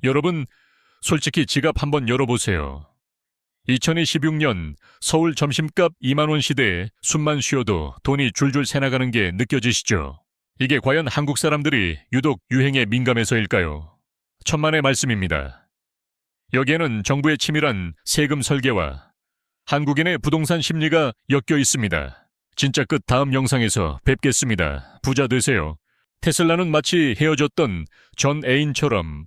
여러분, 솔직히 지갑 한번 열어보세요. 2026년 서울 점심값 2만 원 시대에 숨만 쉬어도 돈이 줄줄 새나가는 게 느껴지시죠? 이게 과연 한국 사람들이 유독 유행에 민감해서일까요? 천만의 말씀입니다. 여기에는 정부의 치밀한 세금 설계와 한국인의 부동산 심리가 엮여 있습니다. 진짜 끝 다음 영상에서 뵙겠습니다. 부자 되세요. 테슬라는 마치 헤어졌던 전 애인처럼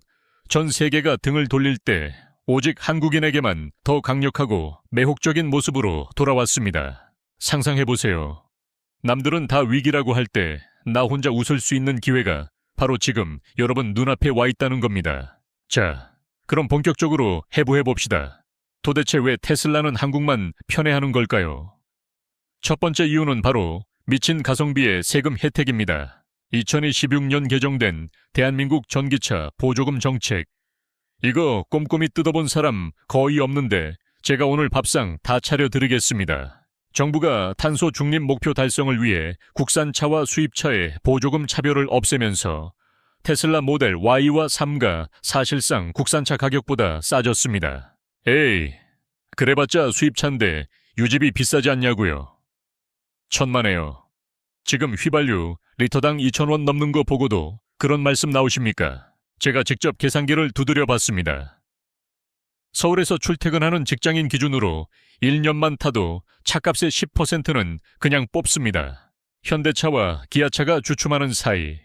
전 세계가 등을 돌릴 때 오직 한국인에게만 더 강력하고 매혹적인 모습으로 돌아왔습니다. 상상해보세요. 남들은 다 위기라고 할 때 나 혼자 웃을 수 있는 기회가 바로 지금 여러분 눈앞에 와 있다는 겁니다. 자, 그럼 본격적으로 해부해봅시다. 도대체 왜 테슬라는 한국만 편애하는 걸까요? 첫 번째 이유는 바로 미친 가성비의 세금 혜택입니다. 2026년 개정된 대한민국 전기차 보조금 정책. 이거 꼼꼼히 뜯어본 사람 거의 없는데 제가 오늘 밥상 다 차려드리겠습니다. 정부가 탄소 중립 목표 달성을 위해 국산차와 수입차의 보조금 차별을 없애면서 테슬라 모델 Y와 3가 사실상 국산차 가격보다 싸졌습니다. 에이, 그래봤자 수입차인데 유지비 비싸지 않냐고요. 천만에요. 지금 휘발유 리터당 2,000원 넘는 거 보고도 그런 말씀 나오십니까? 제가 직접 계산기를 두드려 봤습니다. 서울에서 출퇴근하는 직장인 기준으로 1년만 타도 차값의 10%는 그냥 뽑습니다. 현대차와 기아차가 주춤하는 사이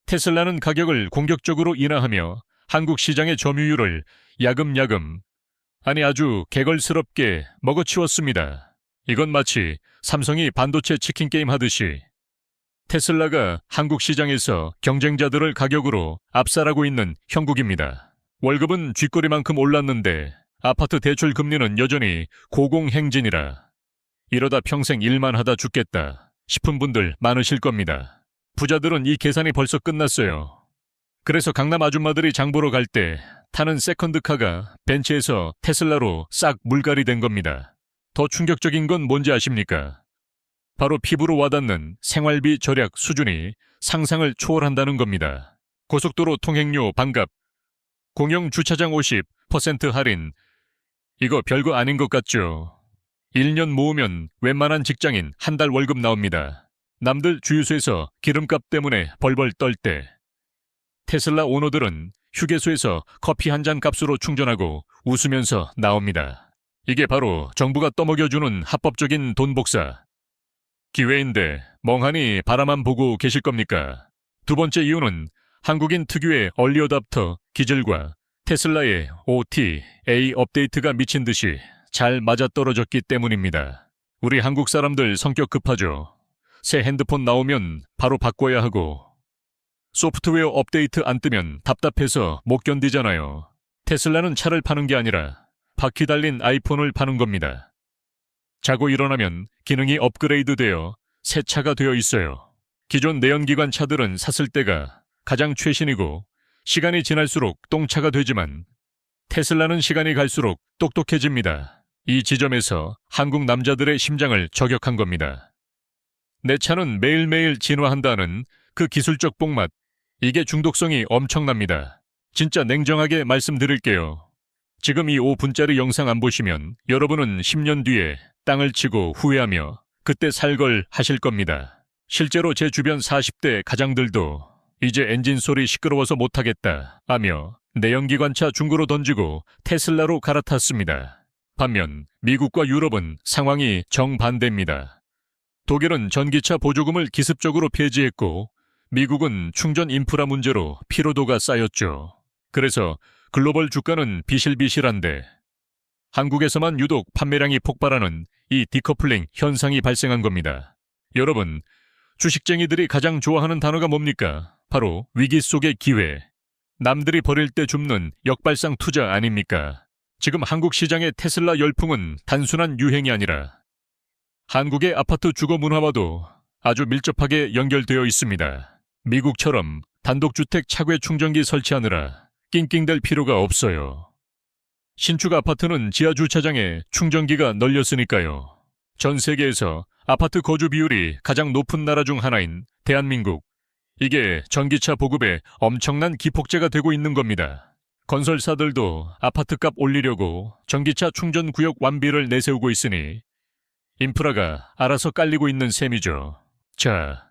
테슬라는 가격을 공격적으로 인하하며 한국 시장의 점유율을 야금야금, 아니 아주 개걸스럽게 먹어치웠습니다. 이건 마치 삼성이 반도체 치킨 게임 하듯이 테슬라가 한국 시장에서 경쟁자들을 가격으로 압살하고 있는 형국입니다. 월급은 쥐꼬리만큼 올랐는데 아파트 대출 금리는 여전히 고공행진이라 이러다 평생 일만 하다 죽겠다 싶은 분들 많으실 겁니다. 부자들은 이 계산이 벌써 끝났어요. 그래서 강남 아줌마들이 장보러 갈 때 타는 세컨드카가 벤츠에서 테슬라로 싹 물갈이 된 겁니다. 더 충격적인 건 뭔지 아십니까? 바로 피부로 와닿는 생활비 절약 수준이 상상을 초월한다는 겁니다. 고속도로 통행료 반값, 공영 주차장 50% 할인, 이거 별거 아닌 것 같죠? 1년 모으면 웬만한 직장인 한 달 월급 나옵니다. 남들 주유소에서 기름값 때문에 벌벌 떨 때 테슬라 오너들은 휴게소에서 커피 한 잔 값으로 충전하고 웃으면서 나옵니다. 이게 바로 정부가 떠먹여주는 합법적인 돈 복사. 기회인데 멍하니 바라만 보고 계실 겁니까? 두 번째 이유는 한국인 특유의 얼리 어답터 기질과 테슬라의 OTA 업데이트가 미친 듯이 잘 맞아떨어졌기 때문입니다. 우리 한국 사람들 성격 급하죠. 새 핸드폰 나오면 바로 바꿔야 하고 소프트웨어 업데이트 안 뜨면 답답해서 못 견디잖아요. 테슬라는 차를 파는 게 아니라 바퀴 달린 아이폰을 파는 겁니다. 자고 일어나면 기능이 업그레이드되어 새 차가 되어 있어요. 기존 내연기관 차들은 샀을 때가 가장 최신이고 시간이 지날수록 똥차가 되지만 테슬라는 시간이 갈수록 똑똑해집니다. 이 지점에서 한국 남자들의 심장을 저격한 겁니다. 내 차는 매일매일 진화한다는 그 기술적 복맛, 이게 중독성이 엄청납니다. 진짜 냉정하게 말씀드릴게요. 지금 이 5분짜리 영상 안 보시면 여러분은 10년 뒤에 땅을 치고 후회하며 그때 살 걸 하실 겁니다. 실제로 제 주변 40대 가장들도 이제 엔진 소리 시끄러워서 못하겠다 하며 내연기관차 중고로 던지고 테슬라로 갈아탔습니다. 반면 미국과 유럽은 상황이 정반대입니다. 독일은 전기차 보조금을 기습적으로 폐지했고 미국은 충전 인프라 문제로 피로도가 쌓였죠. 그래서 글로벌 주가는 비실비실한데 한국에서만 유독 판매량이 폭발하는 이 디커플링 현상이 발생한 겁니다. 여러분, 주식쟁이들이 가장 좋아하는 단어가 뭡니까? 바로 위기 속의 기회. 남들이 버릴 때 줍는 역발상 투자 아닙니까? 지금 한국 시장의 테슬라 열풍은 단순한 유행이 아니라 한국의 아파트 주거 문화와도 아주 밀접하게 연결되어 있습니다. 미국처럼 단독주택 차괴 충전기 설치하느라 낑낑댈 필요가 없어요. 신축 아파트는 지하 주차장에 충전기가 널렸으니까요. 전 세계에서 아파트 거주 비율이 가장 높은 나라 중 하나인 대한민국. 이게 전기차 보급에 엄청난 기폭제가 되고 있는 겁니다. 건설사들도 아파트값 올리려고 전기차 충전구역 완비를 내세우고 있으니 인프라가 알아서 깔리고 있는 셈이죠. 자,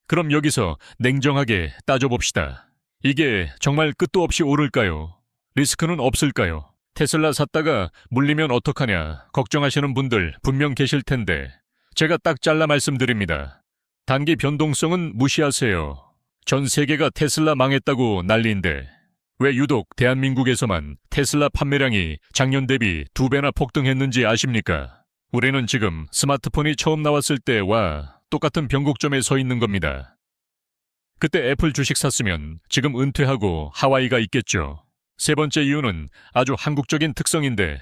그럼 여기서 냉정하게 따져봅시다. 이게 정말 끝도 없이 오를까요? 리스크는 없을까요? 테슬라 샀다가 물리면 어떡하냐 걱정하시는 분들 분명 계실 텐데 제가 딱 잘라 말씀드립니다. 단기 변동성은 무시하세요. 전 세계가 테슬라 망했다고 난리인데 왜 유독 대한민국에서만 테슬라 판매량이 작년 대비 2배나 폭등했는지 아십니까? 우리는 지금 스마트폰이 처음 나왔을 때와 똑같은 변곡점에 서 있는 겁니다. 그때 애플 주식 샀으면 지금 은퇴하고 하와이가 있겠죠. 세 번째 이유는 아주 한국적인 특성인데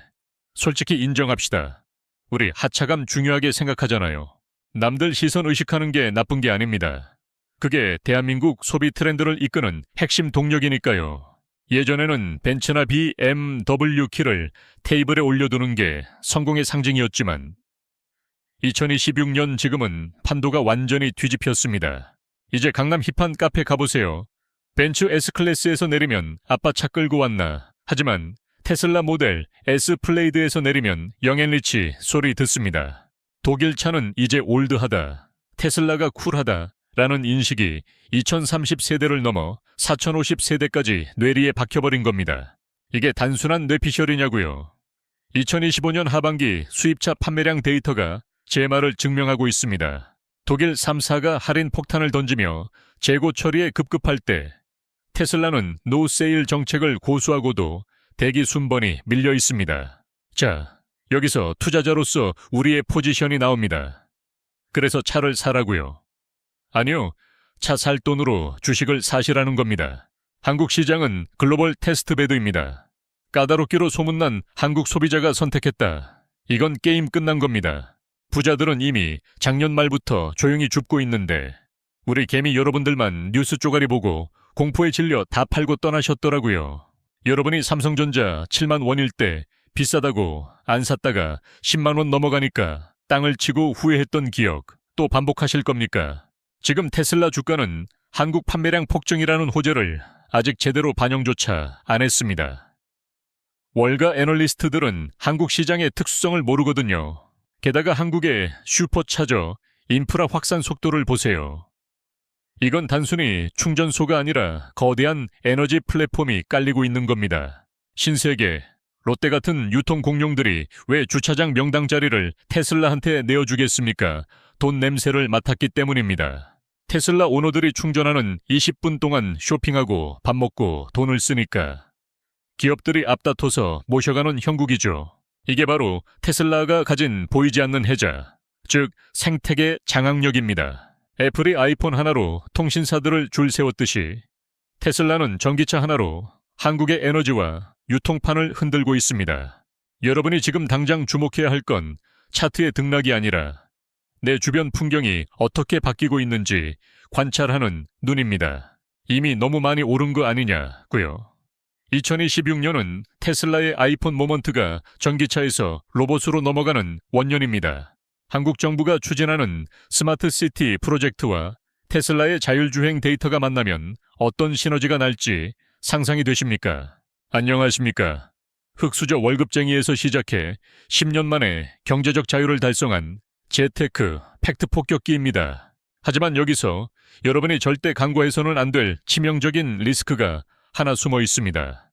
솔직히 인정합시다. 우리 하차감 중요하게 생각하잖아요. 남들 시선 의식하는 게 나쁜 게 아닙니다. 그게 대한민국 소비 트렌드를 이끄는 핵심 동력이니까요. 예전에는 벤츠나 BMW 키를 테이블에 올려두는 게 성공의 상징이었지만 2026년 지금은 판도가 완전히 뒤집혔습니다. 이제 강남 힙한 카페 가보세요. 벤츠 S클래스에서 내리면 아빠 차 끌고 왔나. 하지만 테슬라 모델 S 플레이드에서 내리면 영앤리치 소리 듣습니다. 독일 차는 이제 올드하다. 테슬라가 쿨하다. 라는 인식이 2030세대를 넘어 4050세대까지 뇌리에 박혀버린 겁니다. 이게 단순한 뇌피셜이냐고요. 2025년 하반기 수입차 판매량 데이터가 제 말을 증명하고 있습니다. 독일 3사가 할인 폭탄을 던지며 재고 처리에 급급할 때 테슬라는 노세일 정책을 고수하고도 대기 순번이 밀려 있습니다. 자, 여기서 투자자로서 우리의 포지션이 나옵니다. 그래서 차를 사라고요. 아니요, 차 살 돈으로 주식을 사시라는 겁니다. 한국 시장은 글로벌 테스트베드입니다. 까다롭기로 소문난 한국 소비자가 선택했다. 이건 게임 끝난 겁니다. 부자들은 이미 작년 말부터 조용히 줍고 있는데 우리 개미 여러분들만 뉴스 쪼가리 보고 공포에 질려 다 팔고 떠나셨더라고요. 여러분이 삼성전자 7만 원일 때 비싸다고 안 샀다가 10만 원 넘어가니까 땅을 치고 후회했던 기억 또 반복하실 겁니까? 지금 테슬라 주가는 한국 판매량 폭증이라는 호재를 아직 제대로 반영조차 안 했습니다. 월가 애널리스트들은 한국 시장의 특수성을 모르거든요. 게다가 한국의 슈퍼차저 인프라 확산 속도를 보세요. 이건 단순히 충전소가 아니라 거대한 에너지 플랫폼이 깔리고 있는 겁니다. 신세계, 롯데 같은 유통 공룡들이 왜 주차장 명당 자리를 테슬라한테 내어주겠습니까? 돈 냄새를 맡았기 때문입니다. 테슬라 오너들이 충전하는 20분 동안 쇼핑하고 밥 먹고 돈을 쓰니까 기업들이 앞다퉈서 모셔가는 형국이죠. 이게 바로 테슬라가 가진 보이지 않는 혜자, 즉 생태계 장악력입니다. 애플이 아이폰 하나로 통신사들을 줄 세웠듯이 테슬라는 전기차 하나로 한국의 에너지와 유통판을 흔들고 있습니다. 여러분이 지금 당장 주목해야 할 건 차트의 등락이 아니라 내 주변 풍경이 어떻게 바뀌고 있는지 관찰하는 눈입니다. 이미 너무 많이 오른 거 아니냐고요. 2026년은 테슬라의 아이폰 모먼트가 전기차에서 로봇으로 넘어가는 원년입니다. 한국 정부가 추진하는 스마트시티 프로젝트와 테슬라의 자율주행 데이터가 만나면 어떤 시너지가 날지 상상이 되십니까? 안녕하십니까? 흑수저 월급쟁이에서 시작해 10년 만에 경제적 자유를 달성한 재테크 팩트 폭격기입니다. 하지만 여기서 여러분이 절대 간과해서는 안 될 치명적인 리스크가 하나 숨어 있습니다.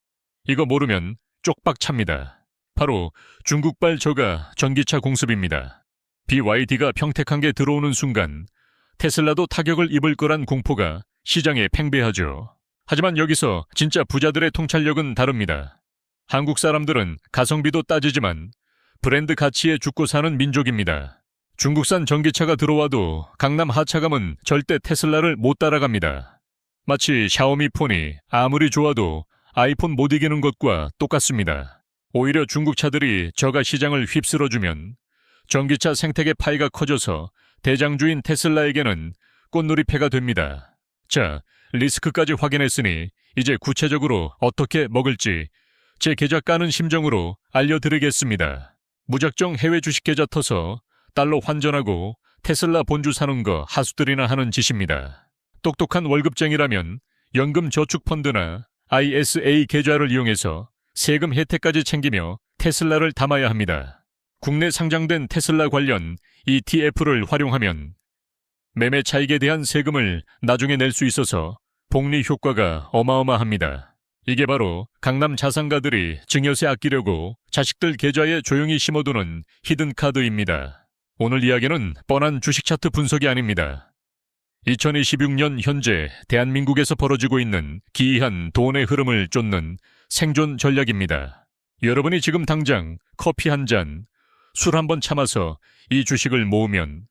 이거 모르면 쪽박찹니다. 바로 중국발 저가 전기차 공습입니다. BYD가 평택한 게 들어오는 순간 테슬라도 타격을 입을 거란 공포가 시장에 팽배하죠. 하지만 여기서 진짜 부자들의 통찰력은 다릅니다. 한국 사람들은 가성비도 따지지만 브랜드 가치에 죽고 사는 민족입니다. 중국산 전기차가 들어와도 강남 하차감은 절대 테슬라를 못 따라갑니다. 마치 샤오미 폰이 아무리 좋아도 아이폰 못 이기는 것과 똑같습니다. 오히려 중국 차들이 저가 시장을 휩쓸어주면 전기차 생태계 파이가 커져서 대장주인 테슬라에게는 꽃놀이패가 됩니다. 자, 리스크까지 확인했으니 이제 구체적으로 어떻게 먹을지 제 계좌 까는 심정으로 알려드리겠습니다. 무작정 해외 주식 계좌 터서 달러 환전하고 테슬라 본주 사는 거 하수들이나 하는 짓입니다. 똑똑한 월급쟁이라면 연금 저축 펀드나 ISA 계좌를 이용해서 세금 혜택까지 챙기며 테슬라를 담아야 합니다. 국내 상장된 테슬라 관련 ETF를 활용하면 매매 차익에 대한 세금을 나중에 낼 수 있어서 복리 효과가 어마어마합니다. 이게 바로 강남 자산가들이 증여세 아끼려고 자식들 계좌에 조용히 심어두는 히든카드입니다. 오늘 이야기는 뻔한 주식 차트 분석이 아닙니다. 2026년 현재 대한민국에서 벌어지고 있는 기이한 돈의 흐름을 쫓는 생존 전략입니다. 여러분이 지금 당장 커피 한 잔, 술 한 번 참아서 이 주식을 모으면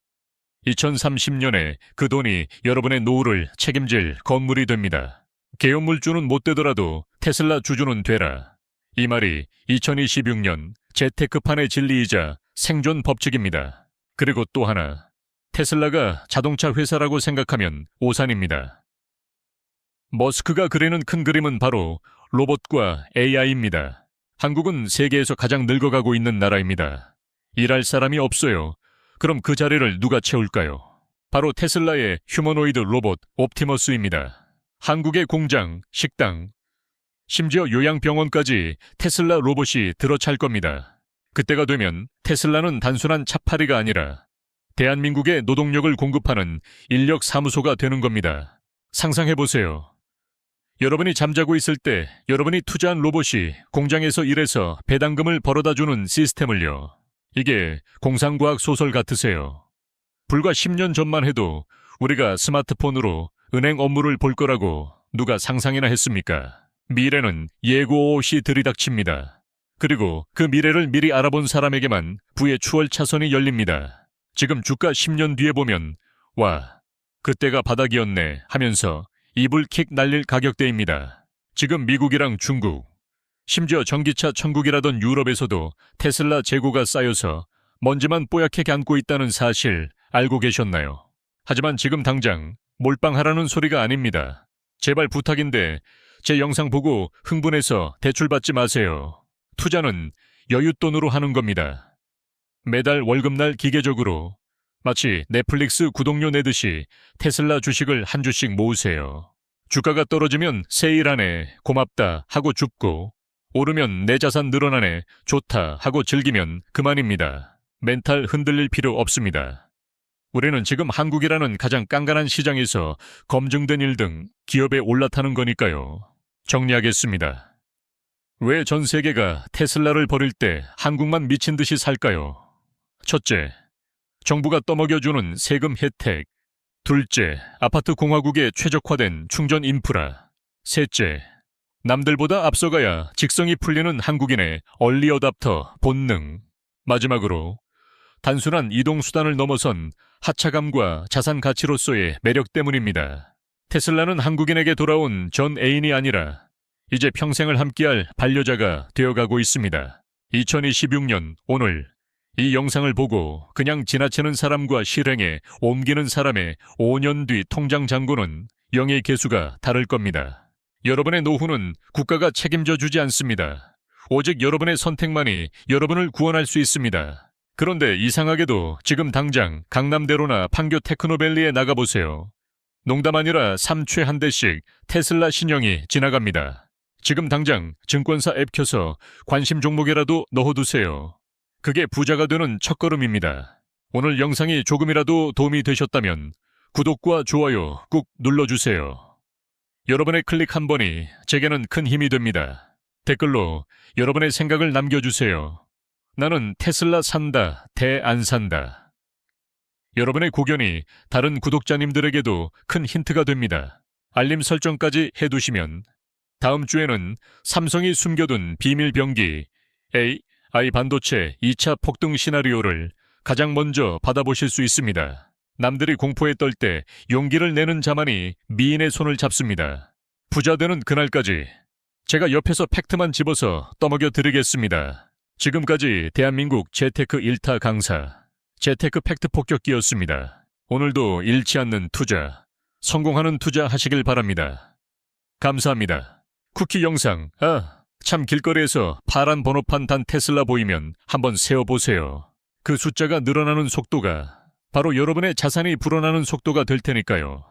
2030년에 그 돈이 여러분의 노후를 책임질 건물이 됩니다. 계엄물주는 못 되더라도 테슬라 주주는 되라. 이 말이 2026년 재테크판의 진리이자 생존 법칙입니다. 그리고 또 하나, 테슬라가 자동차 회사라고 생각하면 오산입니다. 머스크가 그리는 큰 그림은 바로 로봇과 AI입니다. 한국은 세계에서 가장 늙어가고 있는 나라입니다. 일할 사람이 없어요. 그럼 그 자리를 누가 채울까요? 바로 테슬라의 휴머노이드 로봇 옵티머스입니다. 한국의 공장, 식당, 심지어 요양병원까지 테슬라 로봇이 들어찰 겁니다. 그때가 되면 테슬라는 단순한 차파리가 아니라 대한민국의 노동력을 공급하는 인력 사무소가 되는 겁니다. 상상해보세요. 여러분이 잠자고 있을 때 여러분이 투자한 로봇이 공장에서 일해서 배당금을 벌어다주는 시스템을요. 이게 공상과학 소설 같으세요. 불과 10년 전만 해도 우리가 스마트폰으로 은행 업무를 볼 거라고 누가 상상이나 했습니까? 미래는 예고 없이 들이닥칩니다. 그리고 그 미래를 미리 알아본 사람에게만 부의 추월 차선이 열립니다. 지금 주가 10년 뒤에 보면 와, 그때가 바닥이었네 하면서 이불 킥 날릴 가격대입니다. 지금 미국이랑 중국, 심지어 전기차 천국이라던 유럽에서도 테슬라 재고가 쌓여서 먼지만 뽀얗게 감고 있다는 사실 알고 계셨나요? 하지만 지금 당장 몰빵하라는 소리가 아닙니다. 제발 부탁인데 제 영상 보고 흥분해서 대출받지 마세요. 투자는 여윳돈으로 하는 겁니다. 매달 월급날 기계적으로 마치 넷플릭스 구독료 내듯이 테슬라 주식을 한 주씩 모으세요. 주가가 떨어지면 세일하네, 고맙다 하고 줍고 오르면 내 자산 늘어나네, 좋다 하고 즐기면 그만입니다. 멘탈 흔들릴 필요 없습니다. 우리는 지금 한국이라는 가장 깐깐한 시장에서 검증된 1등 기업에 올라타는 거니까요. 정리하겠습니다. 왜 전 세계가 테슬라를 버릴 때 한국만 미친 듯이 살까요? 첫째, 정부가 떠먹여주는 세금 혜택. 둘째, 아파트 공화국에 최적화된 충전 인프라. 셋째, 남들보다 앞서가야 직성이 풀리는 한국인의 얼리 어답터 본능. 마지막으로 단순한 이동수단을 넘어선 하차감과 자산 가치로서의 매력 때문입니다. 테슬라는 한국인에게 돌아온 전 애인이 아니라 이제 평생을 함께할 반려자가 되어가고 있습니다. 2026년 오늘 이 영상을 보고 그냥 지나치는 사람과 실행에 옮기는 사람의 5년 뒤 통장 잔고는 영의 개수가 다를 겁니다. 여러분의 노후는 국가가 책임져 주지 않습니다. 오직 여러분의 선택만이 여러분을 구원할 수 있습니다. 그런데 이상하게도 지금 당장 강남대로나 판교 테크노밸리에 나가보세요. 농담 아니라 3최 한 대씩 테슬라 신형이 지나갑니다. 지금 당장 증권사 앱 켜서 관심 종목이라도 넣어두세요. 그게 부자가 되는 첫걸음입니다. 오늘 영상이 조금이라도 도움이 되셨다면 구독과 좋아요 꾹 눌러주세요. 여러분의 클릭 한 번이 제게는 큰 힘이 됩니다. 댓글로 여러분의 생각을 남겨주세요. 나는 테슬라 산다, 대 안 산다. 여러분의 고견이 다른 구독자님들에게도 큰 힌트가 됩니다. 알림 설정까지 해두시면 다음 주에는 삼성이 숨겨둔 비밀 병기 AI 반도체 2차 폭등 시나리오를 가장 먼저 받아보실 수 있습니다. 남들이 공포에 떨 때 용기를 내는 자만이 미인의 손을 잡습니다. 부자 되는 그날까지 제가 옆에서 팩트만 집어서 떠먹여 드리겠습니다. 지금까지 대한민국 재테크 1타 강사, 재테크 팩트 폭격기였습니다. 오늘도 잃지 않는 투자, 성공하는 투자 하시길 바랍니다. 감사합니다. 쿠키 영상, 참 길거리에서 파란 번호판 단 테슬라 보이면 한번 세어보세요. 그 숫자가 늘어나는 속도가 바로 여러분의 자산이 불어나는 속도가 될 테니까요.